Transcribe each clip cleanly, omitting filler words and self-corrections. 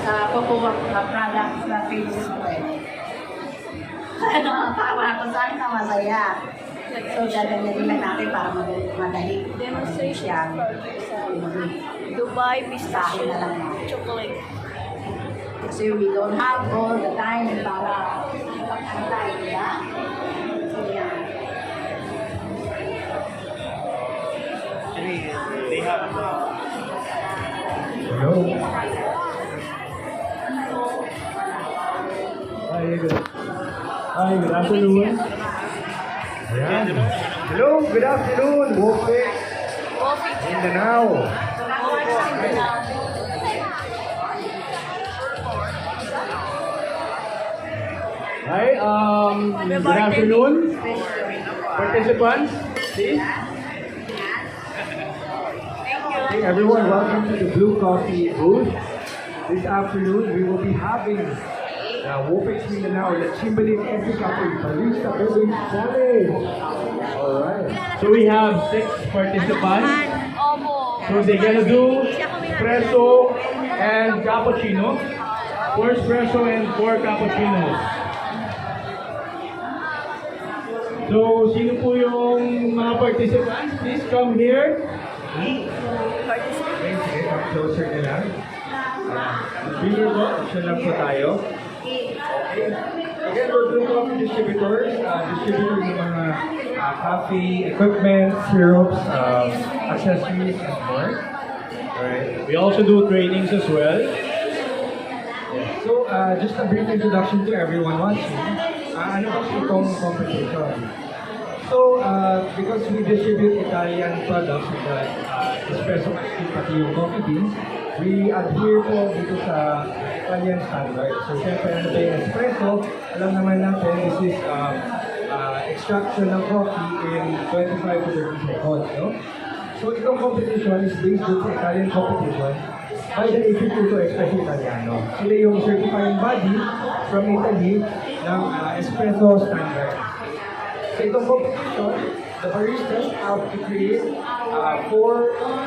kukuha ko na products na Philippines ko eh. Ano, tawa ko saan na masaya. So, gaganyan lang natin para madali. Demonstration sa Dubai pistachio na lang natin. chocolate. Kasi we don't have all the time para ipag-antay, diba? So, yan. They have Hello. Hi, good afternoon. Ayan. Hello, good afternoon. Wopik, Coffee. Mindanao. Hi, good afternoon. Participants, please. Hey everyone, welcome to the Blue Coffee booth. This afternoon, we will be having Wopix Mindanao, the Chimbalin Ethica Barista Beverage Challenge. Alright. So we have 6 participants. Opo. So they're gonna do espresso and cappuccino. 4 espresso and 4 cappuccinos. So, sino po yung mga participants? Please come here. Okay, sige, come closer na lang. Bigger po, siya lang po tayo. Okay. Again, we're Blue Coffee distributors. Distributor ng mga coffee equipment, syrups, accessories, and more. Alright. We also do trainings as well. So, just a brief introduction to everyone watching. Ano ba itong competition? So, because we distribute Italian products like espresso machine, pati yung coffee beans, we adhere po dito sa Italian standard. So, syempre, ano ba yung espresso? Alam naman natin, this is extraction ng coffee in 25 to 30 seconds. No? So, itong competition is based dito sa Italian competition by the Istituto Espresso Italiano. Sila yung certifying body from Italy ng espresso standard. Sa itong competition, the baristas have to create 4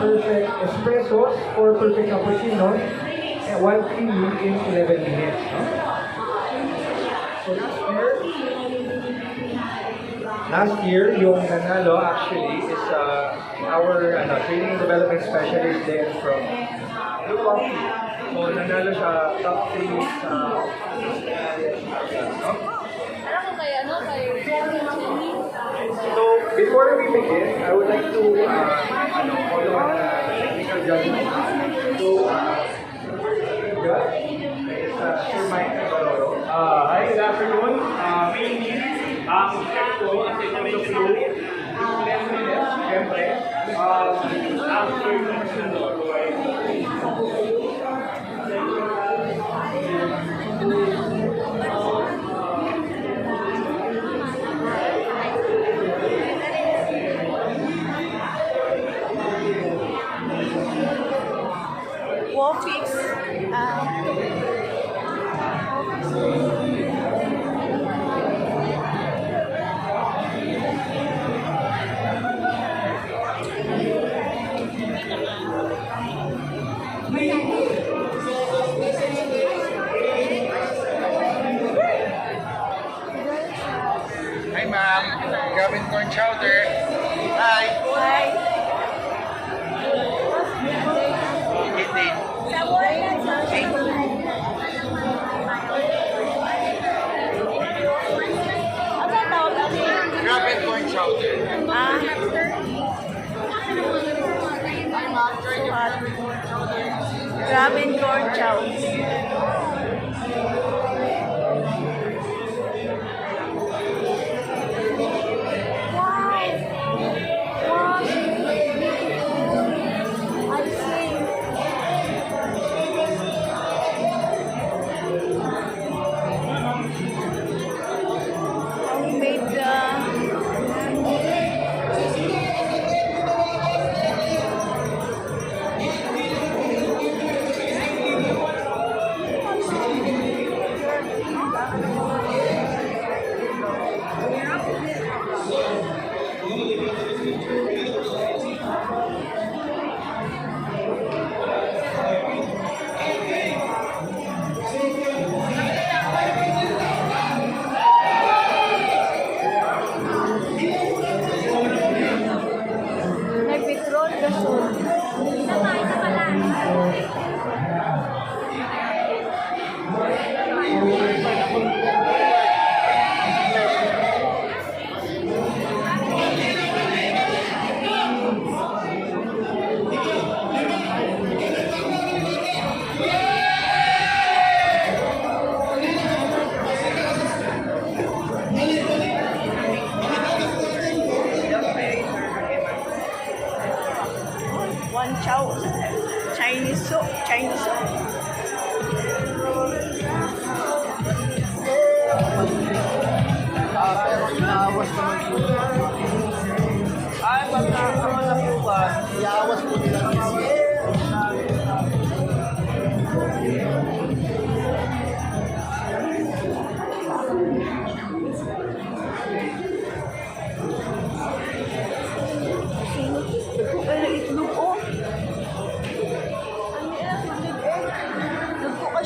perfect espressos, 4 perfect cappuccinos, while cleaning in 11 minutes. No? So last year, yung nanalo actually is our training and development specialist there from Blue Coffee. So nanalo siya top 3 sa no? Alam ko kay So, before we begin, I would like to follow on technical judgment. So, judge is Sir Mike Navarro. Hi, good afternoon. Mainly, ang check ko at ito yung flow is 10 minutes, siyempre. After the person Wofix. Hi ma'am, Gavin Corn Chowder. Hi. Hi. Hindi. Sa wala sa ano tawag natin? Gavin Corn Chowder. Grabe corn chow.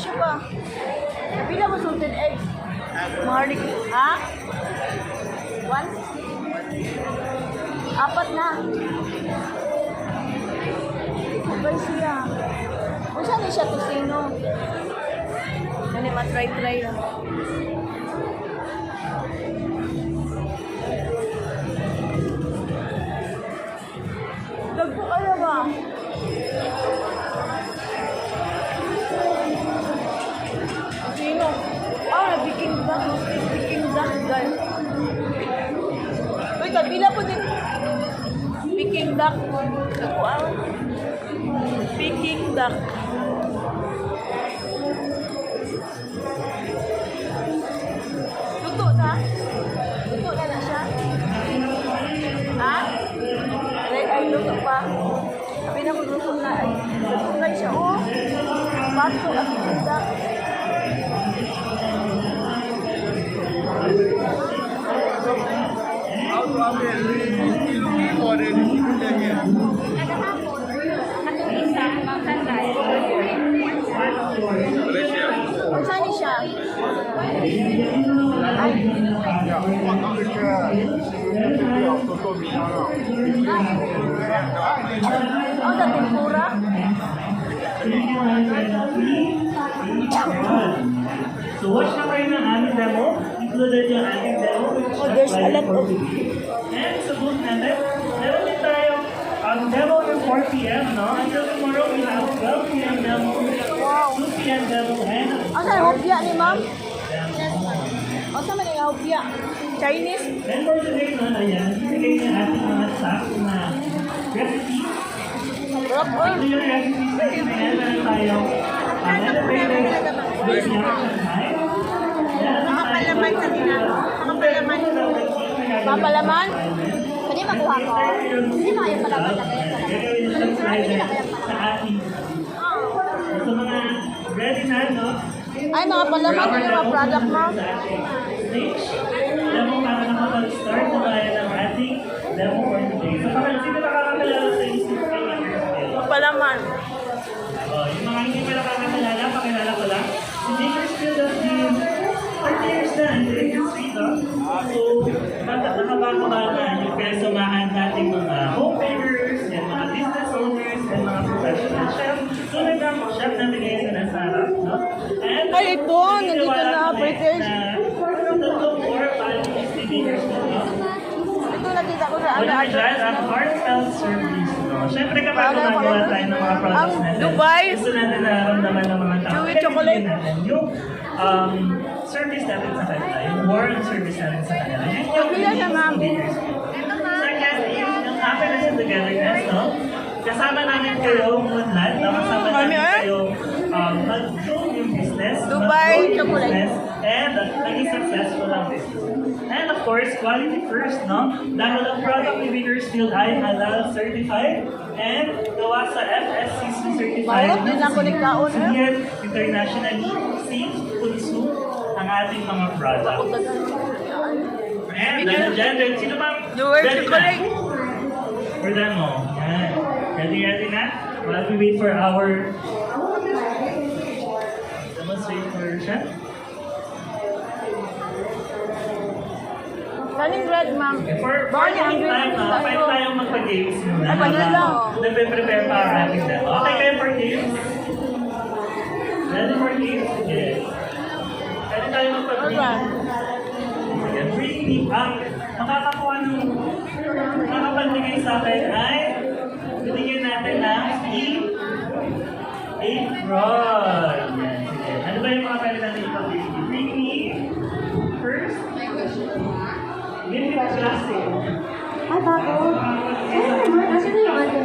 siya ba? Pila mo salted egg? Maharlik. Ha? 160. Apat na. Sabay siya. Kung saan siya tusino? Ano matry-try lang. Dagpo kaya ba? Sino? Ah, Peking duck. Peking duck, guys. Uy, kabila po din. Peking duck. Dagpo ah. Peking duck. Luto na? Luto na siya? Ha? Ay, luto pa. Sabi na ko luto na. Ay, luto na siya. Oh, bato at pizza. Malaysia. Kung saan siya? Oh, sa tempura? So watch na kayo ng aming demo. Included yung aming demo. Oh, there's a lot of... And sa booth natin, meron din tayo demo ng 4 p.m. No? Until tomorrow, we have 12 p.m. demo, 2 p.m. demo, and Ang saan hopya ni ma'am? Ang saan man yung hopya? Chinese? then for today, no, ayan, ibigay niya ating mga staff na recipe. Rock Ito oil. yung recipes natin. Ayan, meron tayo elevated with Shanghai. Mga palaman sa dinamo. Mga palaman. Papalaman? Pwede makuha ko? Hindi mo yung palaman na kaya Gagawin na sa ating so mga ready na, no? Ay, mga palaman yung mga product mo. Sa ating stage. Alam mo, para nakapag-start na tayo ng ating demo for today. So, sino nakakakalala sa isip kayo? Palaman. Yung mga hindi pa nakakakalala, pakilala ko lang. Si Bakersfield has been 30 years na in the industry, no? So, nakabaka-baka yung kasamahan nating mga home bakers, and mga business owners, and mga professional chefs. So, nag-chef natin ngayon sa Nasara, no? And, Ay, ito, nandito na, British. Tatlong more values si Bakersfield, no? Ito nakita ko sa One ano. of dyan, ang heartfelt service, no? Siyempre kapag gumagawa tayo ng mga products Ang natin, Dubai. gusto natin naramdaman ng mga tao. Chewy Kaya chocolate. bigyan natin yung service natin sa kanila, yung warm service natin sa kanila. Yun yung Pila siya, ma'am. So I guess yung happiness and togetherness, no? Kasama namin kayo Moonlight, no? Kasama namin kayo mag-grow yung business, Dubai mag-grow yung chocolate. business, and naging successful ang business. And of course, quality first, no? Dahil ang product ni Bakersfield ay halal certified and gawa sa FSCC certified. Bayot, din ako nagkaon, eh. Yan, internationally safe to consume ang ating mga product. And dahil dyan, sino bang Dubai ready na? chocolate. For demo. Yan. Ready na? While we wait for our demonstration. Kaning bread, ma'am. For Bawal the yung meantime, bread. pwede tayong magpa-games muna. Ay, pwede lang. Nagpe-prepare pa ang ating demo. Okay kayo for games? Ready for games? Sige. Pwede tayo magpa-games. Alright. Sige, briefly, ang makakakuha ng makapagbigay sa akin ay binigyan natin ng apron. Yan, sige. Ano ba yung mga pwede natin ipag-games? Briefly, first, Minute plastic. Ay, bago. Ay, naman. Asan na yung ano?